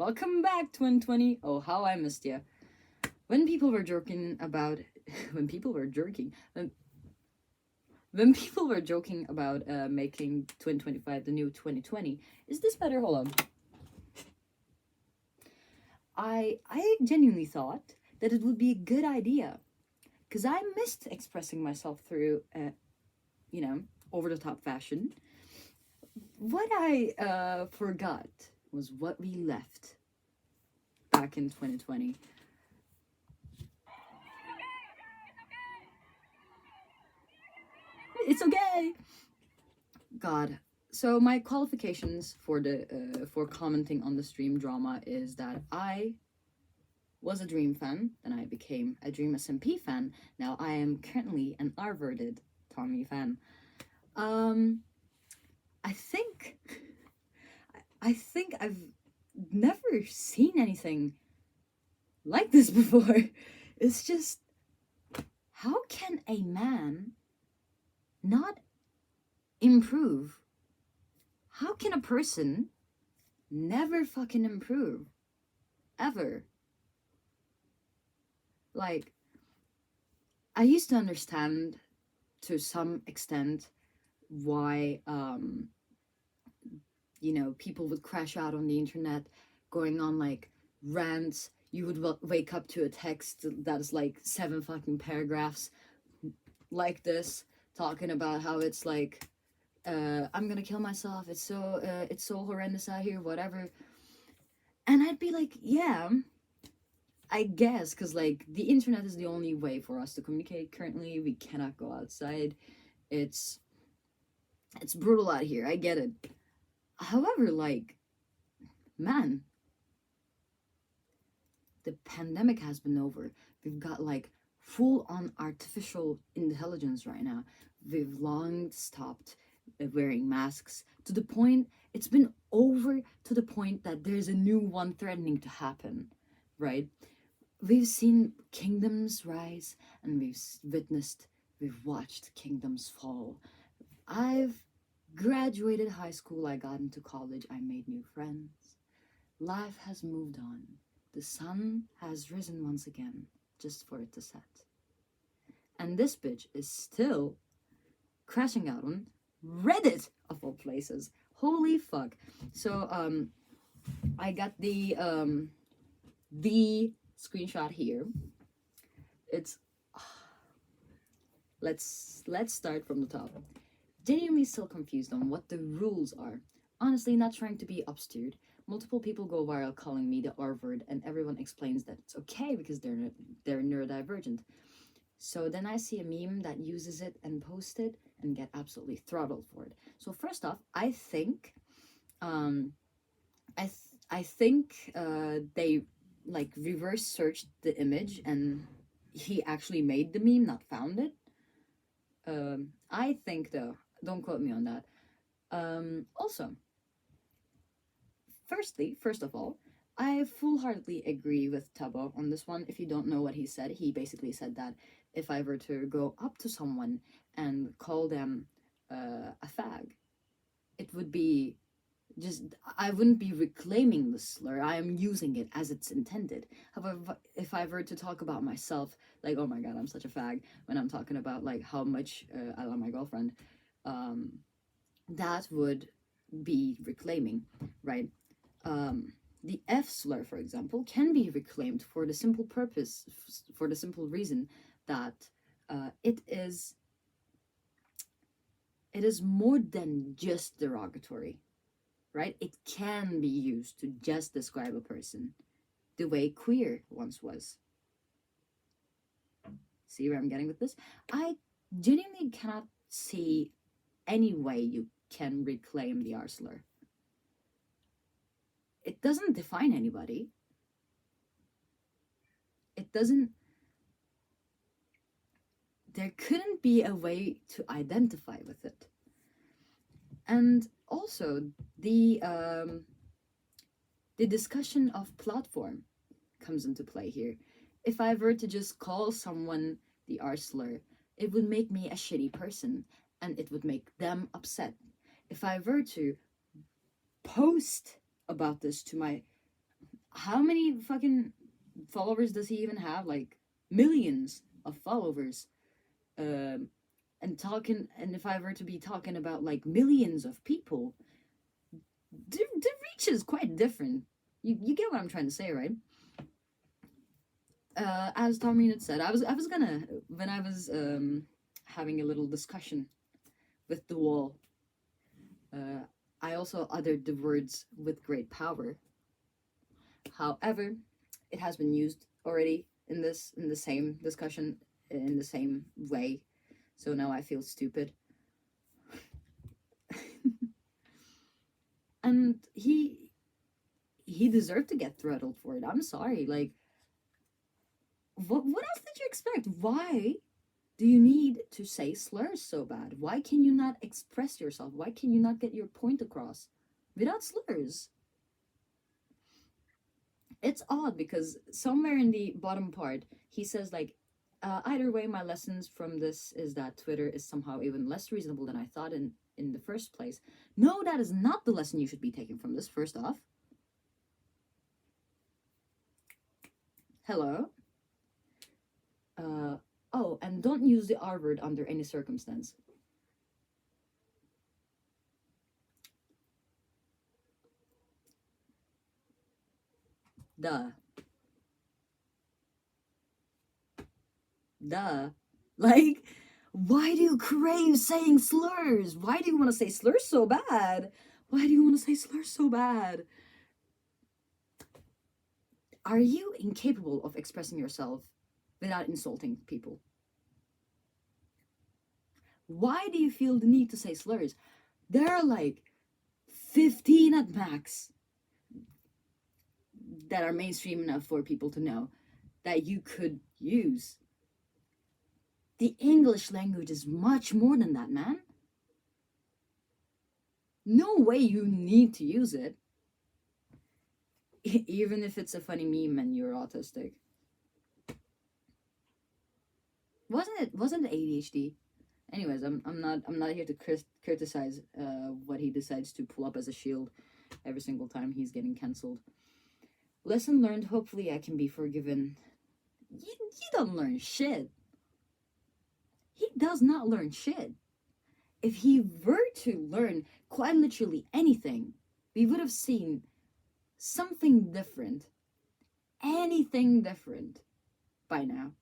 Welcome back, 2020. Oh, how I missed you. When people were joking about, when people were jerking, when people were joking about making 2025 the new 2020, is this better? Hold on. I genuinely thought that it would be a good idea, because I missed expressing myself through, over the top fashion. What I forgot was what we left back in 2020. It's okay. God. So my qualifications for commenting on the stream drama is that I was a Dream fan, then I became a Dream SMP fan. Now I am currently an R-verted Tommy fan. I think I've never seen anything like this before. It's just, how can a man not improve? How can a person never fucking improve? Ever. Like, I used to understand to some extent why people would crash out on the internet, going on like rants. You would wake up to a text that is like 7 fucking paragraphs like this, talking about how it's like, I'm gonna kill myself, it's so horrendous out here, whatever. And I'd be like, yeah, I guess, because like the internet is the only way for us to communicate currently. We cannot go outside. It's brutal out here, I get it. However, like, man, the pandemic has been over. We've got like full on artificial intelligence right now. We've long stopped wearing masks, to the point it's been over to the point that there's a new one threatening to happen, right? We've seen kingdoms rise, and we've watched kingdoms fall. I've graduated high school, I got into college, I made new friends. Life has moved on. The sun has risen once again, just for it to set. And this bitch is still crashing out on Reddit, of all places. Holy fuck. So, I got the screenshot here. It's... Let's start from the top. Genuinely still confused on what the rules are. Honestly, not trying to be obscure. Multiple people go viral calling me the R word, and everyone explains that it's okay because they're neurodivergent. So then I see a meme that uses it and post it and get absolutely throttled for it. So first off, I think they like reverse searched the image, and he actually made the meme, not found it. I think, though, don't quote me on that. Also, first of all, I full-heartedly agree with Tubbo on this one. If you don't know what he said, he basically said that if I were to go up to someone and call them a fag, it would be just, I wouldn't be reclaiming the slur. I am using it as it's intended. However, if I were to talk about myself, like, oh my god, I'm such a fag, when I'm talking about like how much I love my girlfriend, that would be reclaiming, right? The F slur, for example, can be reclaimed for the simple reason that it is more than just derogatory, right? It can be used to just describe a person, the way queer once was. See where I'm getting with this? I genuinely cannot see any way you can reclaim the R slur. It doesn't define anybody. It doesn't... There couldn't be a way to identify with it. And also, the discussion of platform comes into play here. If I were to just call someone the R slur, it would make me a shitty person, and it would make them upset. If I were to post about this to my How many fucking followers does he even have? Like millions of followers. Um, and if I were to be talking about like millions of people, the reach is quite different. You get what I'm trying to say, right? As Tommyinnit said, I was gonna when I was having a little discussion with the wall. Uh, I also uttered the words "with great power." However, it has been used already in the same discussion in the same way. So now I feel stupid. And he deserved to get throttled for it. I'm sorry. Like what else did you expect? Why do you need to say slurs so bad? Why can you not express yourself? Why can you not get your point across without slurs? It's odd because somewhere in the bottom part he says like either way, my lessons from this is that Twitter is somehow even less reasonable than I thought in the first place. No, that is not the lesson you should be taking from this. First off, hello. uh oh, and don't use the R word under any circumstance. Duh. Duh. Like, why do you crave saying slurs? Why do you want to say slurs so bad? Why do you want to say slurs so bad? Are you incapable of expressing yourself without insulting people? Why do you feel the need to say slurs? There are like 15 at max that are mainstream enough for people to know that you could use. The English language is much more than that, man. No way you need to use it. Even if it's a funny meme and you're autistic. Wasn't it ADHD? Anyways, I'm not here to criticize what he decides to pull up as a shield every single time he's getting cancelled. Lesson learned. Hopefully, I can be forgiven. You don't learn shit. He does not learn shit. If he were to learn quite literally anything, we would have seen something different, anything different by now.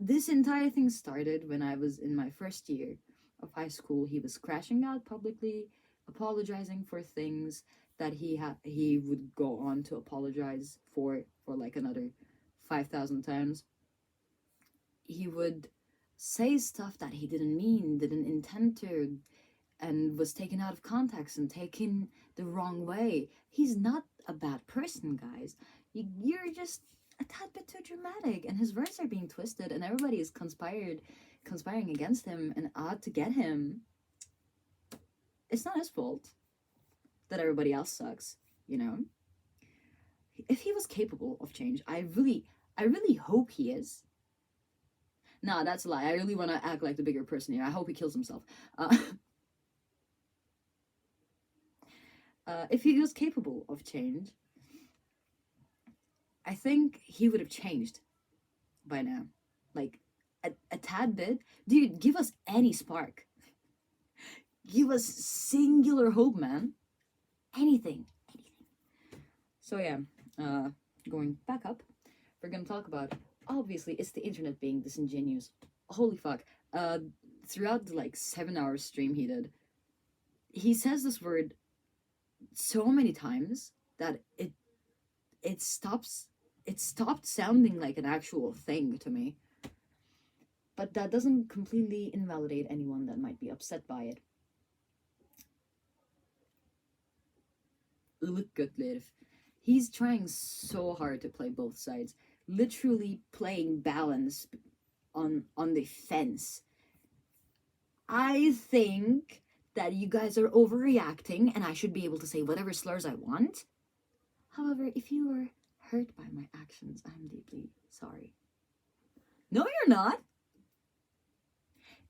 This entire thing started when I was in my first year of high school. He was crashing out publicly, apologizing for things that he would go on to apologize for like another 5,000 times. He would say stuff that he didn't mean, didn't intend to, and was taken out of context and taken the wrong way. He's not a bad person, guys. You're just a tad bit too dramatic, and his words are being twisted, and everybody is conspiring against him and out to get him. It's not his fault that everybody else sucks, you know? If he was capable of change, I really hope he is. Nah, that's a lie. I really want to act like the bigger person here. I hope he kills himself. If he was capable of change, I think he would have changed by now. Like, a tad bit. Dude, give us any spark. Give us singular hope, man. Anything. So yeah, going back up, we're gonna talk about, obviously, it's the internet being disingenuous. Holy fuck. Throughout the like 7 hour stream he says this word so many times that it stopped sounding like an actual thing to me. But that doesn't completely invalidate anyone that might be upset by it. Look good, Liv. He's trying so hard to play both sides, literally playing balance on the fence. I think that you guys are overreacting and I should be able to say whatever slurs I want. However, if you were hurt by my actions, I'm deeply sorry. No, you're not.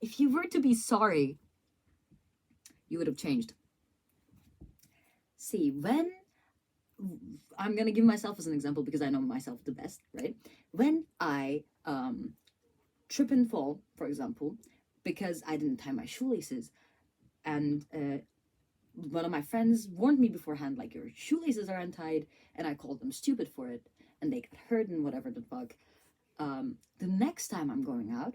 If you were to be sorry, you would have changed. See, when I'm gonna give myself as an example because I know myself the best, right? When I trip and fall, for example, because I didn't tie my shoelaces, and one of my friends warned me beforehand, like, your shoelaces are untied, and I called them stupid for it, and they got hurt and whatever the fuck. The next time I'm going out,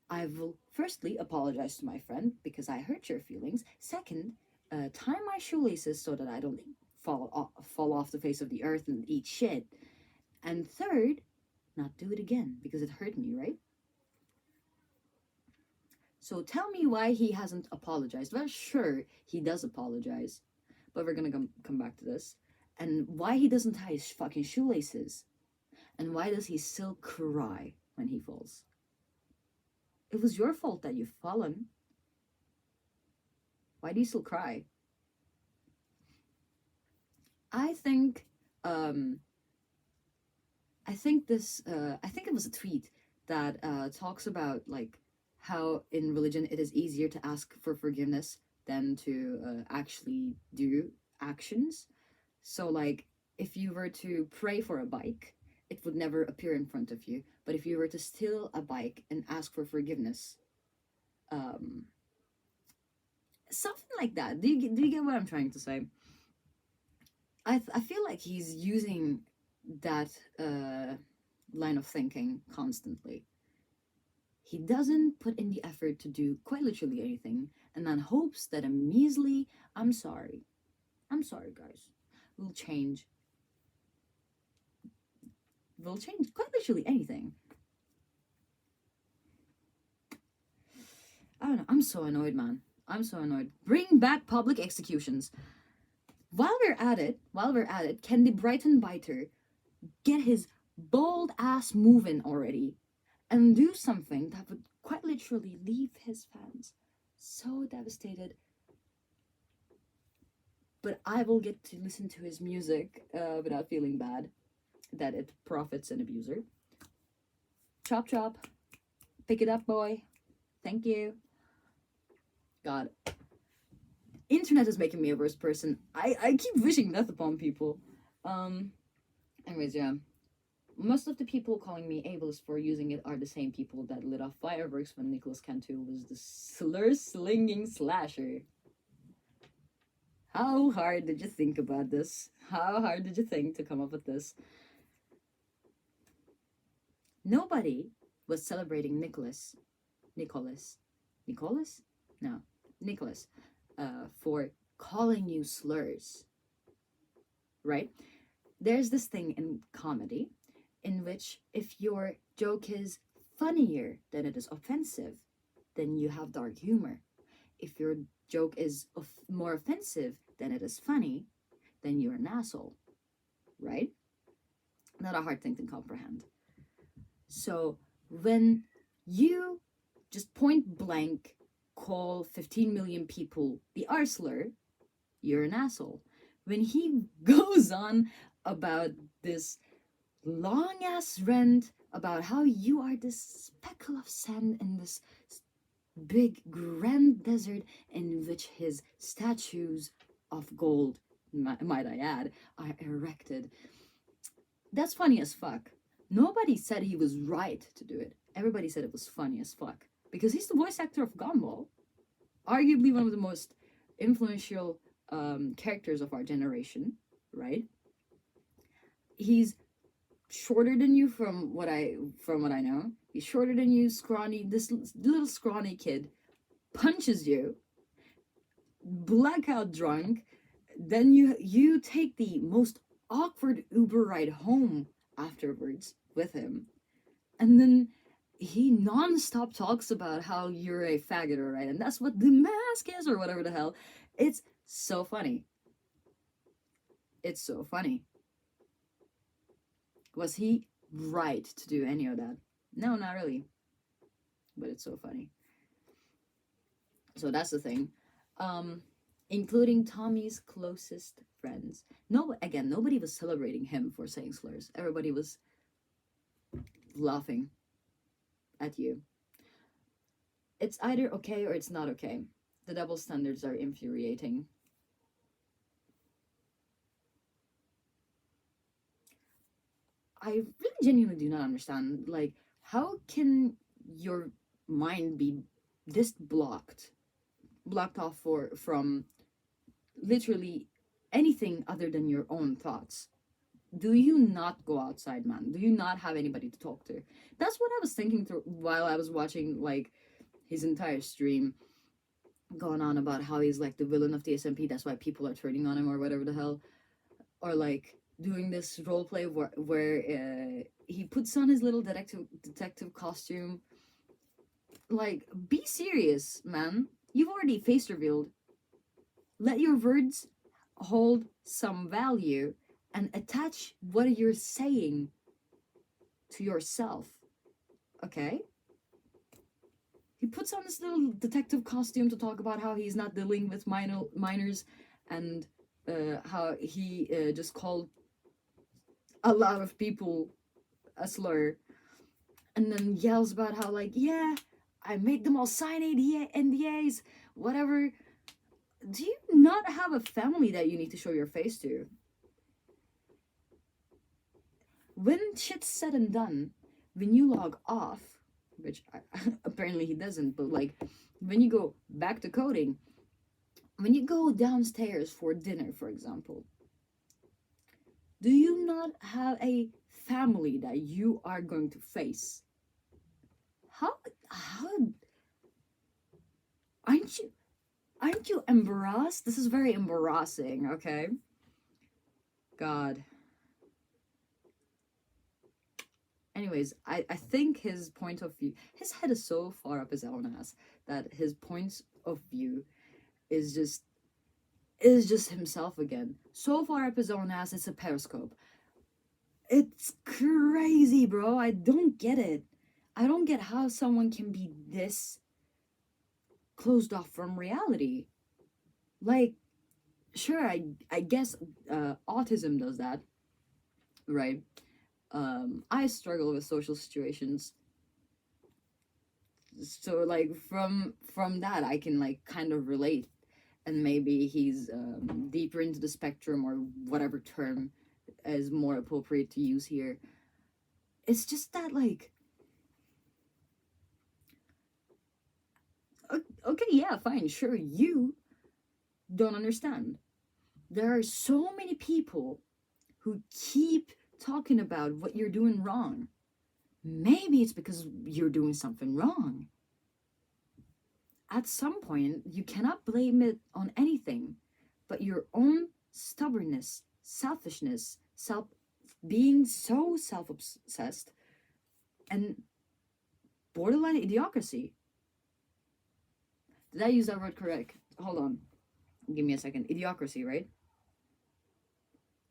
I will firstly apologize to my friend because I hurt your feelings. Second, tie my shoelaces so that I don't fall off the face of the earth and eat shit. And third, not do it again because it hurt me, right? So tell me why he hasn't apologized. Well, sure, he does apologize, but we're gonna come back to this. And why he doesn't tie his fucking shoelaces. And why does he still cry when he falls? It was your fault that you've fallen. Why do you still cry? I think I think this I think it was a tweet that talks about like how in religion it is easier to ask for forgiveness than to actually do actions. So like if you were to pray for a bike, it would never appear in front of you. But if you were to steal a bike and ask for forgiveness, um, something like that. Do you get what I'm trying to say? I feel like he's using that line of thinking constantly. He doesn't put in the effort to do quite literally anything, and then hopes that a measly I'm sorry guys, will change quite literally anything. I don't know, I'm so annoyed, man. I'm so annoyed. Bring back public executions. While we're at it, can the Brighton biter get his bold ass moving already and do something that would quite literally leave his fans so devastated? But I will get to listen to his music without feeling bad that it profits an abuser. Chop chop. Pick it up, boy. Thank you. God. Internet is making me a worse person. I keep wishing death upon people. Anyways, yeah. Most of the people calling me ableist for using it are the same people that lit off fireworks when Nicholas Cantu was the slur-slinging slasher. How hard did you think about this? How hard did you think to come up with this? Nobody was celebrating Nicholas, for calling you slurs, right? There's this thing in comedy in which if your joke is funnier than it is offensive, then you have dark humor. If your joke is more offensive than it is funny, then you're an asshole, right? Not a hard thing to comprehend. So when you just point blank call 15 million people the R slur, you're an asshole. When he goes on about this long ass rant about how you are this speckle of sand in this big grand desert in which his statues of gold, might I add, are erected. That's funny as fuck. Nobody said he was right to do it. Everybody said it was funny as fuck. Because he's the voice actor of Gumball. Arguably one of the most influential characters of our generation, right? He's shorter than you from what I know. He's shorter than you, scrawny. This little scrawny kid punches you, blackout drunk. Then you take the most awkward Uber ride home afterwards with him, and then he non-stop talks about how you're a faggot, right? And that's what the mask is, or whatever the hell. It's so funny. It's so funny. Was he right to do any of that? No, not really. But it's so funny. So that's the thing. Including Tommy's closest friends. Nobody was celebrating him for saying slurs. Everybody was laughing at you. It's either okay or it's not okay. The double standards are infuriating. I really genuinely do not understand. Like, how can your mind be this blocked off from literally anything other than your own thoughts? Do you not go outside, man? Do you not have anybody to talk to? That's what I was thinking through while I was watching like his entire stream, going on about how he's like the villain of the SMP. That's why people are turning on him or whatever the hell. Or like doing this role play where he puts on his little detective costume. Like, be serious, man. You've already face revealed. Let your words hold some value and attach what you're saying to yourself. Okay? He puts on this little detective costume to talk about how he's not dealing with minors and how he just called a lot of people a slur, and then yells about how, like, yeah, I made them all sign NDAs, whatever. Do you not have a family that you need to show your face to? When shit's said and done, when you log off, which apparently he doesn't, but like when you go back to coding, when you go downstairs for dinner, for example, do you not have a family that you are going to face? How aren't you embarrassed? This is very embarrassing, okay? God. Anyways, I think his point of view, his head is so far up his own ass that his point of view is just himself again. So far up his own ass, it's a periscope. It's crazy, bro. I don't get it. I don't get how someone can be this closed off from reality. Like, sure, I guess autism does that, right? I struggle with social situations, so like from that I can like kind of relate, and maybe he's deeper into the spectrum or whatever term is more appropriate to use here. It's just that, like, okay, yeah, fine, sure, you don't understand. There are so many people who keep talking about what you're doing wrong. Maybe it's because you're doing something wrong. At some point, you cannot blame it on anything but your own stubbornness, selfishness, being so self-obsessed, and borderline idiocracy. Did I use that word correct? Hold on. Give me a second. Idiocracy, right?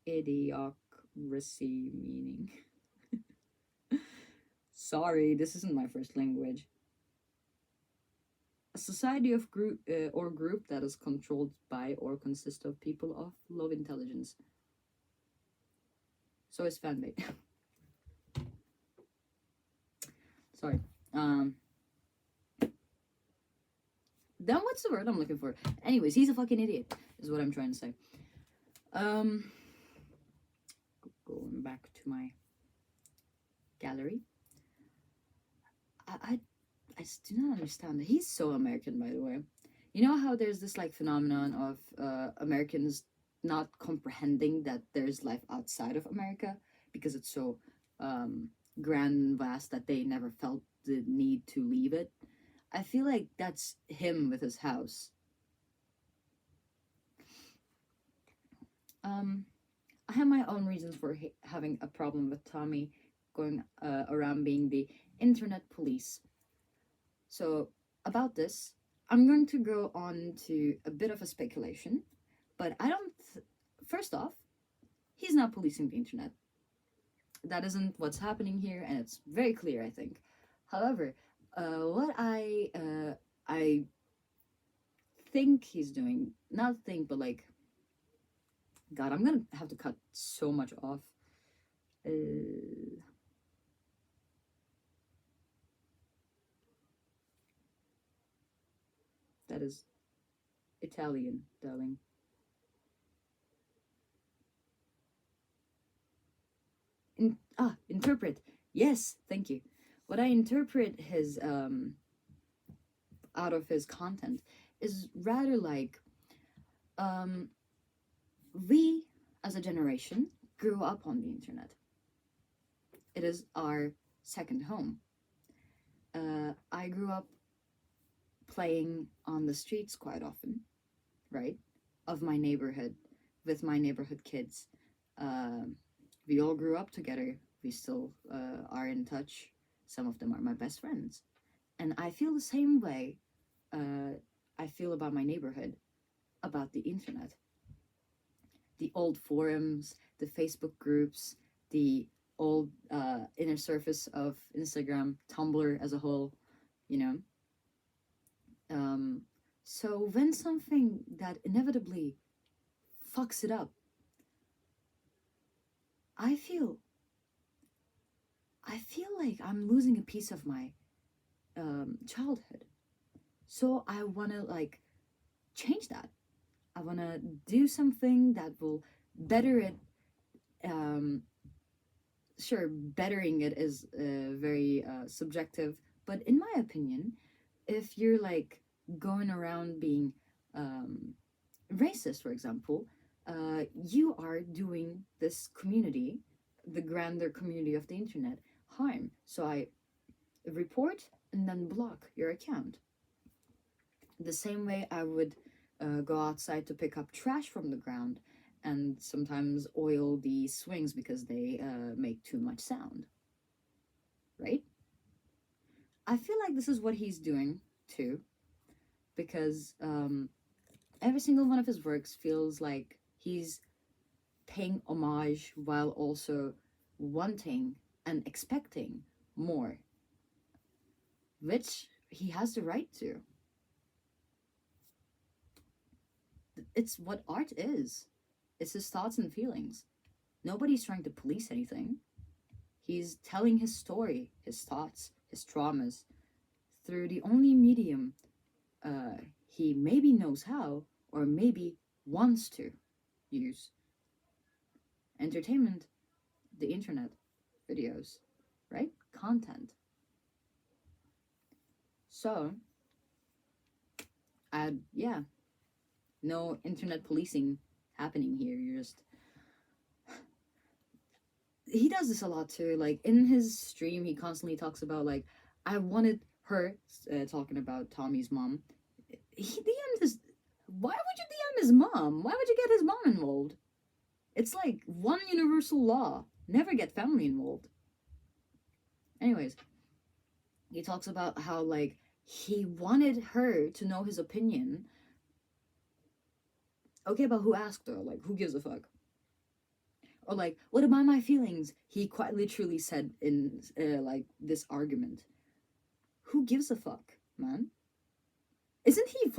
Idiocracy meaning. Sorry, this isn't my first language. A society of group or group that is controlled by or consists of people of low intelligence. So it's fanbait. Sorry. Then what's the word I'm looking for? Anyways, he's a fucking idiot, is what I'm trying to say. Going back to my gallery. I do not understand. He's so American, by the way. You know how there's this like phenomenon of Americans not comprehending that there's life outside of America because it's so grand and vast that they never felt the need to leave it. I feel like that's him with his house. I have my own reasons for having a problem with Tommy going around being the internet police. So about this, I'm going to go on to a bit of a speculation, but I don't. First off, he's not policing the internet. That isn't what's happening here, and it's very clear, I think. However, what I think he's doing, not think, but like, God, I'm gonna have to cut so much off. That is Italian, darling. interpret. Yes, thank you. What I interpret his out of his content is rather like, um we as a generation grew up on the internet. It is our second home. I grew up playing on the streets quite often, right? Of my neighborhood, with my neighborhood kids. Um we all grew up together. We still are in touch. Some of them are my best friends. And I feel the same way I feel about my neighborhood, about the internet. The old forums, the Facebook groups, the old inner surface of Instagram, Tumblr as a whole, you know. Um, so when something that inevitably fucks it up, I feel I feel like I'm losing a piece of my childhood. So I wanna like change that. I wanna do something that will better it. Um, sure, bettering it is very subjective, but in my opinion, if you're like going around being um, racist, for example, you are doing this community, the grander community of the internet, harm. So I report and then block your account. The same way I would go outside to pick up trash from the ground and sometimes oil the swings because they make too much sound, right? I feel like this is what he's doing too, because every single one of his works feels like he's paying homage while also wanting and expecting more, which he has the right to. It's what art is. It's his thoughts and feelings. Nobody's trying to police anything. He's telling his story, his thoughts, his traumas through the only medium he maybe knows how or maybe wants to use: entertainment, the internet, videos, right? Content. So, yeah, no internet policing happening here. You're just. He does this a lot too. Like in his stream, he constantly talks about, like, I wanted her, talking about Tommy's mom. He DM'd his. Why would you DM his mom? Why would you get his mom involved? It's like one universal law: never get family involved. Anyways, he talks about how, like, he wanted her to know his opinion. Okay, but who asked her? Like, who gives a fuck? Or like, what about my feelings? He quite literally said in like this argument. Who gives a fuck, man? Isn't he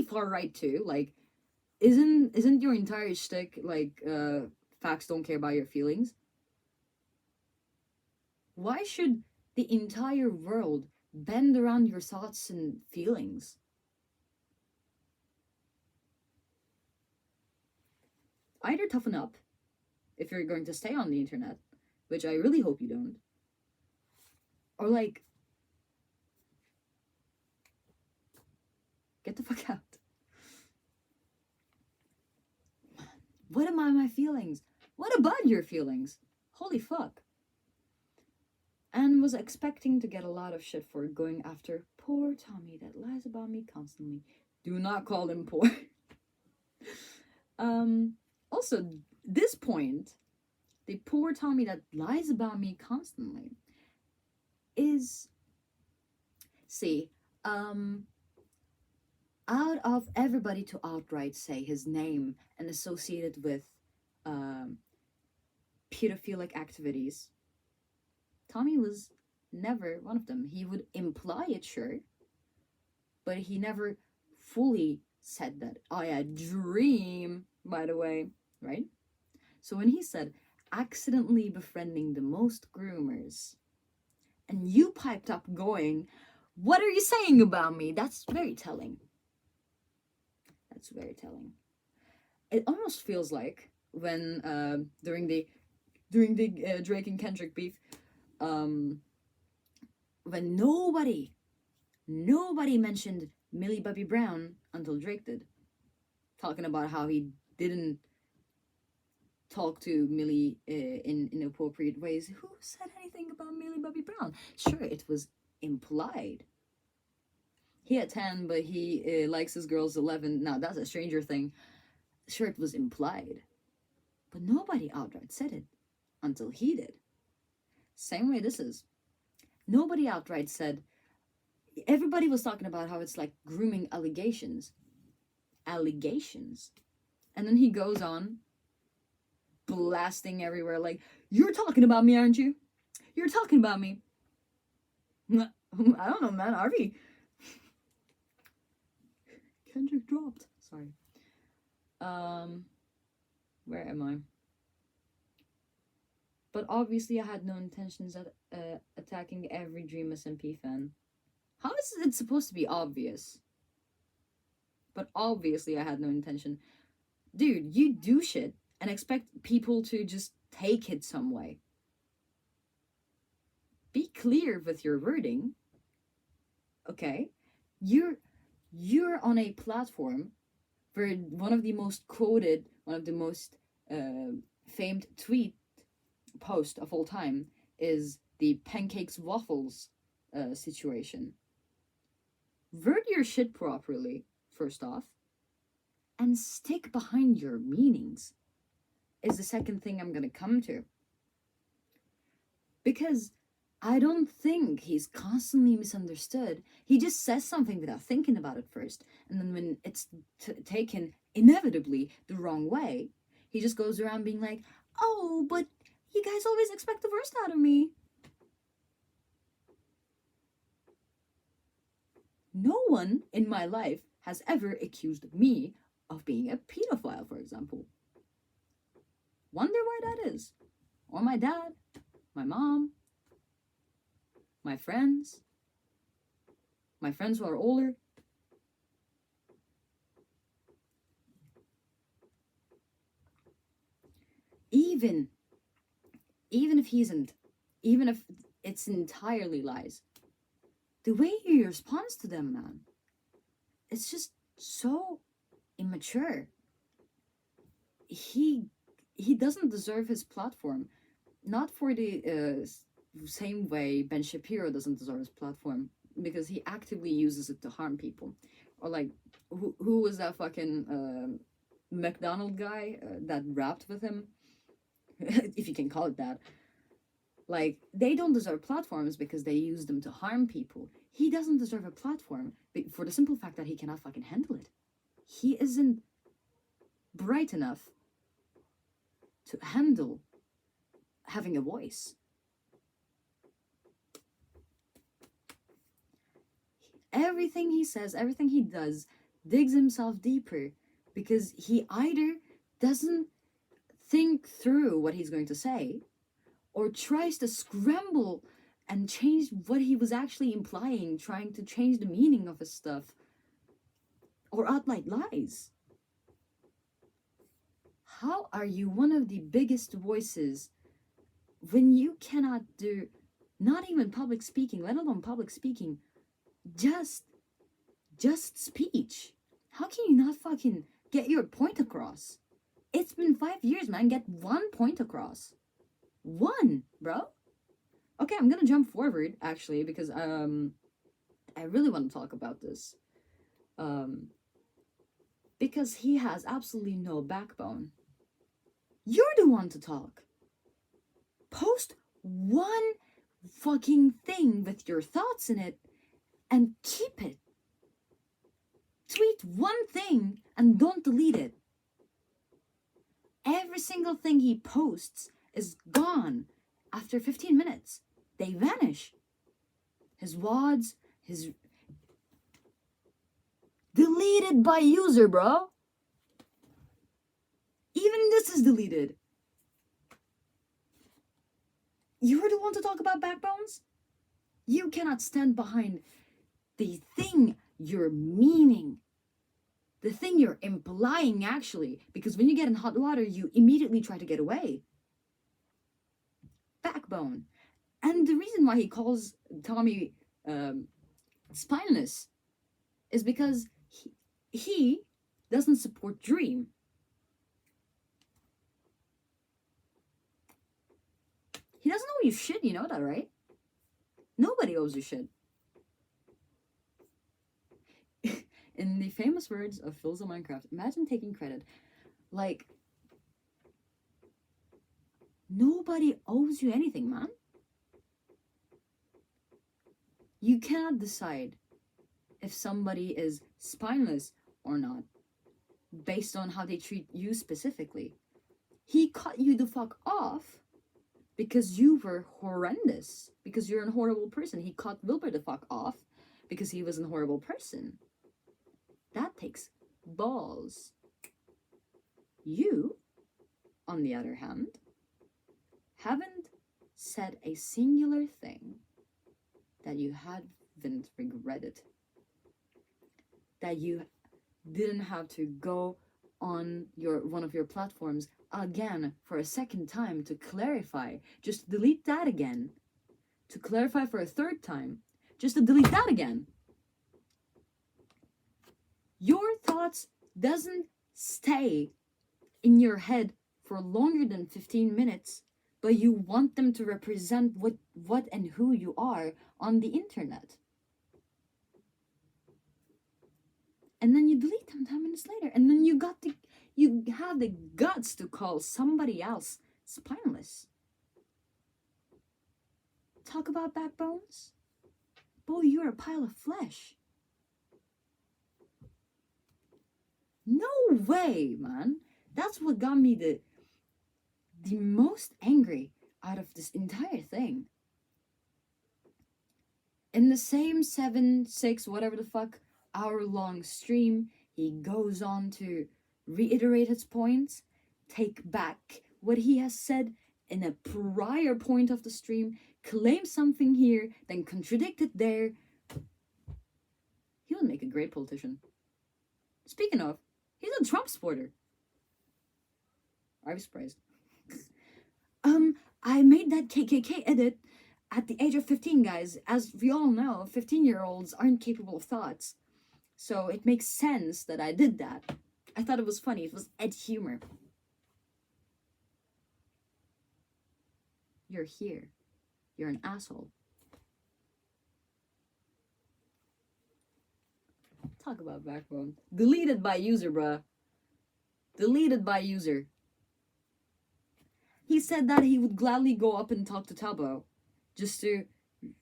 far right too? Like, isn't your entire shtick like facts don't care about your feelings? Why should the entire world bend around your thoughts and feelings? Either toughen up if you're going to stay on the internet, which I really hope you don't, or like, get the fuck out. What am I my feelings? What about your feelings? Holy fuck. And was expecting to get a lot of shit for going after poor Tommy that lies about me constantly. Do not call him poor. Also, this point, the poor Tommy that lies about me constantly, is, see, out of everybody to outright say his name and associate it with pedophilic activities, Tommy was never one of them. He would imply it, sure, but he never fully said that. I had dream, by the way, right? So when he said accidentally befriending the most groomers, and you piped up going, what are you saying about me? That's very telling. That's very telling. It almost feels like when during the during the Drake and Kendrick beef, um, when nobody mentioned Millie Bobby Brown until Drake did, talking about how he didn't talk to Millie in inappropriate ways. Who said anything about Millie Bobby Brown? Sure, it was implied. He had 10, but he likes his girls 11. Now, that's a stranger thing. Sure, it was implied. But nobody outright said it until he did. Same way this is. Nobody outright said. Everybody was talking about how it's like grooming allegations. Allegations. And then he goes on blasting everywhere like, you're talking about me, aren't you? You're talking about me. I don't know, man. Harvey. Kendrick dropped. Sorry. Where am I? But obviously I had no intentions of attacking every Dream SMP fan. How is it supposed to be obvious? But obviously I had no intention. Dude, you do shit and expect people to just take it some way. Be clear with your wording. Okay? You're on a platform where one of the most quoted, one of the most famed tweet post of all time is the pancakes waffles situation. Word your shit properly, first off, and stick behind your meanings is the second thing I'm gonna come to. Because I don't think he's constantly misunderstood. He just says something without thinking about it first. And then when it's taken inevitably the wrong way, he just goes around being like, oh, but you guys always expect the worst out of me. No one in my life has ever accused me of being a pedophile, for example. Wonder why that is. Or my dad, my mom, my friends who are older. Even if he isn't, even if it's entirely lies, the way he responds to them, man, it's just so immature. He doesn't deserve his platform. Not for the same way Ben Shapiro doesn't deserve his platform, because he actively uses it to harm people. Or like, who was that fucking McDonald guy that rapped with him? If you can call it that. Like, they don't deserve platforms because they use them to harm people. He doesn't deserve a platform for the simple fact that he cannot fucking handle it. He isn't bright enough to handle having a voice. Everything he says, everything he does, digs himself deeper because he either doesn't think through what he's going to say or tries to scramble and change what he was actually implying, trying to change the meaning of his stuff, or outright lies. How are you one of the biggest voices when you cannot do not even public speaking, let alone public speaking, just speech? How can you not fucking get your point across? It's been 5 years, man. Get one point across. One, bro. Okay, I'm gonna jump forward, actually, because I really want to talk about this. Because he has absolutely no backbone. You're the one to talk. Post one fucking thing with your thoughts in it and keep it. Tweet one thing and don't delete it. Every single thing he posts is gone after 15 minutes. They vanish. His WODs, his... Deleted by user, bro. Even this is deleted. You're the one to talk about backbones? You cannot stand behind the thing you're meaning. The thing you're implying, actually. Because when you get in hot water, you immediately try to get away. backbone. And the reason why he calls Tommy spineless is because he doesn't support Dream. He doesn't owe you shit, you know that, right? Nobody owes you shit. In the famous words of Phil's of Minecraft, imagine taking credit. Like, nobody owes you anything, man. You cannot decide if somebody is spineless or not based on how they treat you specifically. He cut you the fuck off because you were horrendous, because you're a horrible person. He cut Wilbur the fuck off because he was a horrible person. That takes balls. You, on the other hand, haven't said a singular thing that you haven't regretted. That you didn't have to go on one of your platforms again for a second time to clarify. Just delete that again. To clarify for a third time. Just to delete that again. Your thoughts doesn't stay in your head for longer than 15 minutes, but you want them to represent what and who you are on the internet. And then you delete them 10 minutes later, and then you have the guts to call somebody else spineless. Talk about backbones? Boy, you're a pile of flesh. No way, man. That's what got me the most angry out of this entire thing. In the same 7, 6, whatever the fuck hour-long stream, he goes on to reiterate his points, take back what he has said in a prior point of the stream, claim something here, then contradict it there. He would make a great politician. Speaking of, he's a Trump supporter. I was surprised. I made that KKK edit at the age of 15, guys. As we all know, 15-year-olds aren't capable of thoughts. So it makes sense that I did that. I thought it was funny. It was Ed humor. You're here. You're an asshole. Talk about backbone. Deleted by user, bruh. Deleted by user. He said that he would gladly go up and talk to Tubbo. Just to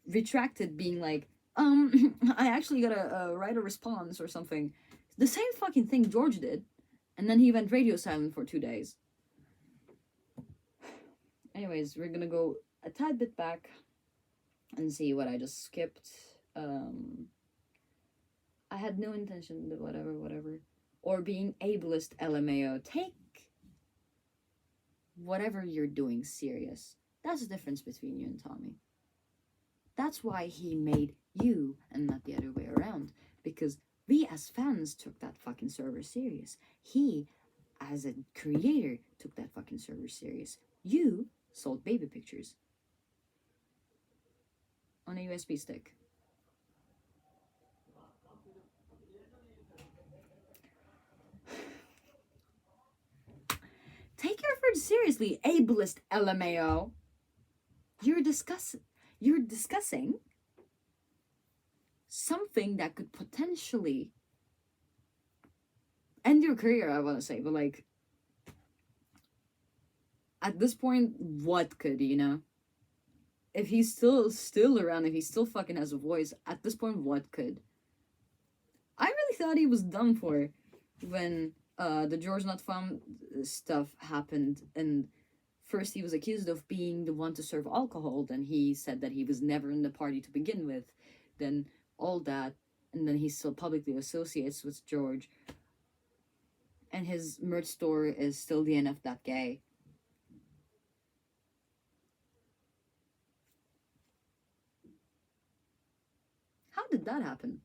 retract it, being like, I actually gotta write a response or something. The same fucking thing George did. And then he went radio silent for 2 days. Anyways, we're gonna go a tad bit back and see what I just skipped. I had no intention to whatever. Or being ableist LMAO. Take whatever you're doing serious. That's the difference between you and Tommy. That's why he made you and not the other way around. Because we as fans took that fucking server serious. He, as a creator, took that fucking server serious. You sold baby pictures on a USB stick. Take your words seriously, ableist LMAO. You're discussing something that could potentially end your career, I want to say, but like, at this point, what could, you know? If he's still around, if he still fucking has a voice, at this point, what could? I really thought he was done for when the George Not Found stuff happened, and first he was accused of being the one to serve alcohol, then he said that he was never in the party to begin with, then all that, and then he still publicly associates with George, and his merch store is still DNF that gay. How did that happen?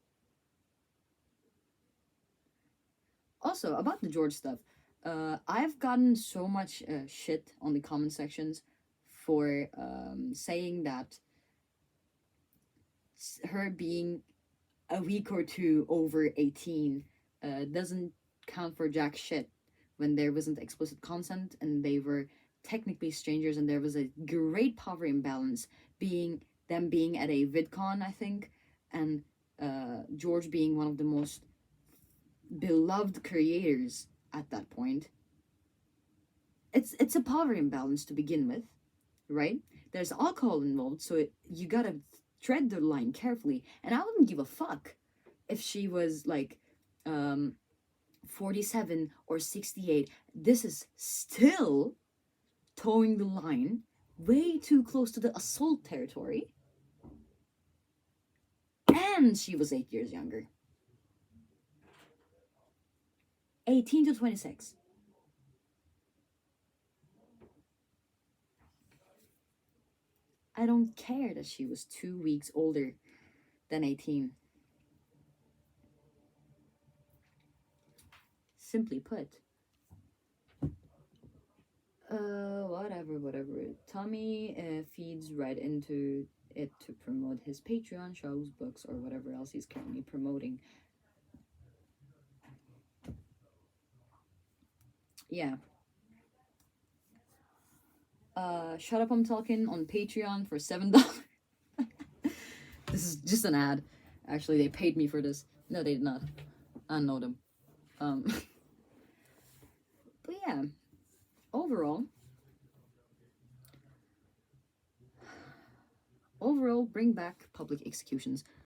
Also, about the George stuff, I've gotten so much shit on the comment sections for saying that her being a week or two over 18 doesn't count for jack shit when there wasn't explicit consent and they were technically strangers, and there was a great power imbalance, being them being at a VidCon, I think, and George being one of the most beloved creators at that point. It's a power imbalance to begin with, right? There's alcohol involved, so you gotta tread the line carefully. And I wouldn't give a fuck if she was like 47 or 68. This is still towing the line way too close to the assault territory. And she was 8 years younger. 18 to 26. I don't care that she was 2 weeks older than 18. Simply put. Whatever. Tommy feeds right into it to promote his Patreon shows, books, or whatever else he's currently promoting. Yeah. Shut Up, I'm Talking on Patreon for $7. This is just an ad. Actually, they paid me for this. No, they did not. I know them. But yeah, overall, bring back public executions.